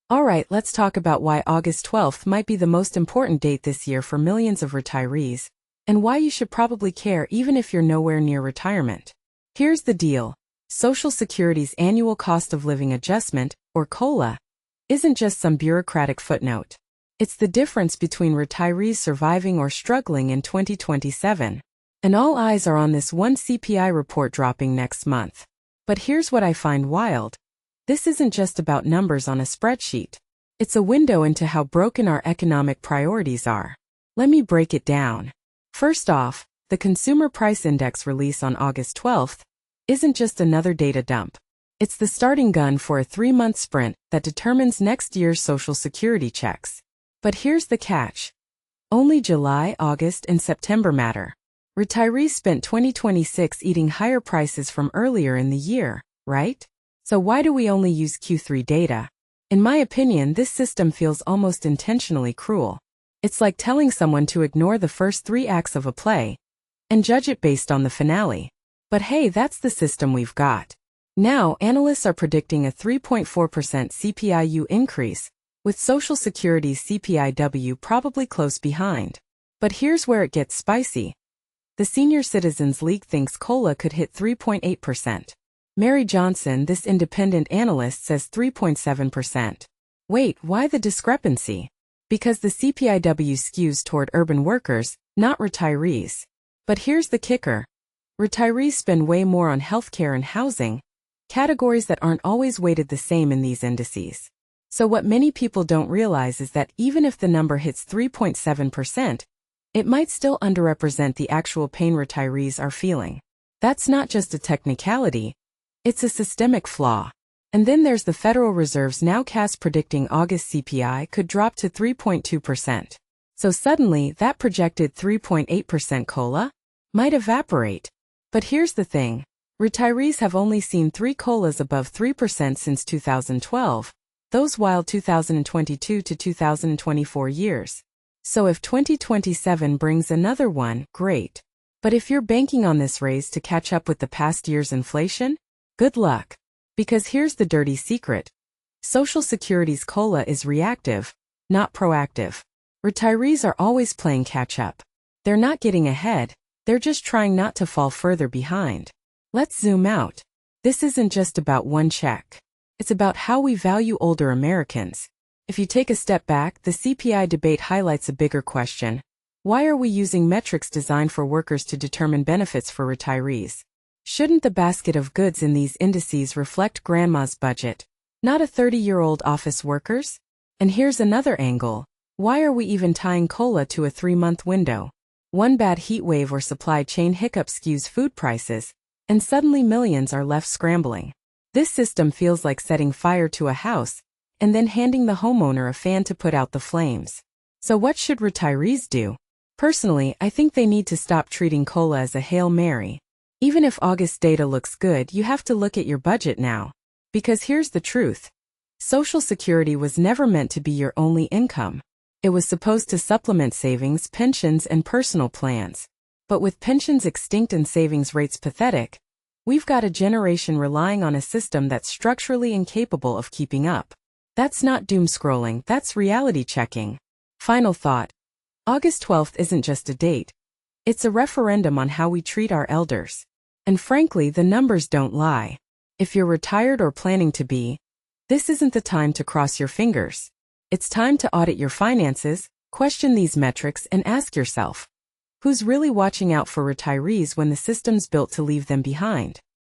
Alright, let's talk about why August 12th might be the most important date this year for millions of retirees, and why you should probably care even if you're nowhere near retirement. Here's the deal. Social Security's annual cost of living adjustment, or COLA, isn't just some bureaucratic footnote. It's the difference between retirees surviving or struggling in 2027. And all eyes are on this one CPI report dropping next month. But here's what I find wild. This isn't just about numbers on a spreadsheet. It's a window into how broken our economic priorities are. Let me break it down. First off, the Consumer Price Index release on August 12th isn't just another data dump. It's the starting gun for a 3-month sprint that determines next year's Social Security checks. But here's the catch. Only July, August, and September matter. Retirees spent 2026 eating higher prices from earlier in the year, right? So why do we only use Q3 data? In my opinion, this system feels almost intentionally cruel. It's like telling someone to ignore the first 3 acts of a play and judge it based on the finale. But hey, that's the system we've got. Now, analysts are predicting a 3.4% CPI-U increase, with Social Security's CPI-W probably close behind. But here's where it gets spicy. The Senior Citizens League thinks COLA could hit 3.8%. Mary Johnson, this independent analyst, says 3.7%. Wait, why the discrepancy? Because the CPI-W skews toward urban workers, not retirees. But here's the kicker. Retirees spend way more on healthcare and housing, categories that aren't always weighted the same in these indices. So what many people don't realize is that even if the number hits 3.7%, it might still underrepresent the actual pain retirees are feeling. That's not just a technicality. It's a systemic flaw. And then there's the Federal Reserve's nowcast predicting August CPI could drop to 3.2%. So suddenly, that projected 3.8% COLA might evaporate. But here's the thing. Retirees have only seen 3 COLAs above 3% since 2012, those wild 2022 to 2024 years. So if 2027 brings another one, great. But if you're banking on this raise to catch up with the past year's inflation, good luck. Because here's the dirty secret. Social Security's COLA is reactive, not proactive. Retirees are always playing catch-up. They're not getting ahead, they're just trying not to fall further behind. Let's zoom out. This isn't just about one check. It's about how we value older Americans. If you take a step back, the CPI debate highlights a bigger question. Why are we using metrics designed for workers to determine benefits for retirees? Shouldn't the basket of goods in these indices reflect grandma's budget, not a 30-year-old office worker's? And here's another angle. Why are we even tying COLA to a 3-month window? One bad heat wave or supply chain hiccup skews food prices, and suddenly millions are left scrambling. This system feels like setting fire to a house, and then handing the homeowner a fan to put out the flames. So what should retirees do? Personally, I think they need to stop treating COLA as a Hail Mary. Even if August data looks good, you have to look at your budget now. Because here's the truth. Social Security was never meant to be your only income. It was supposed to supplement savings, pensions, and personal plans. But with pensions extinct and savings rates pathetic, we've got a generation relying on a system that's structurally incapable of keeping up. That's not doom scrolling, that's reality checking. Final thought. August 12th isn't just a date. It's a referendum on how we treat our elders. And frankly, the numbers don't lie. If you're retired or planning to be, this isn't the time to cross your fingers. It's time to audit your finances, question these metrics, and ask yourself, who's really watching out for retirees when the system's built to leave them behind?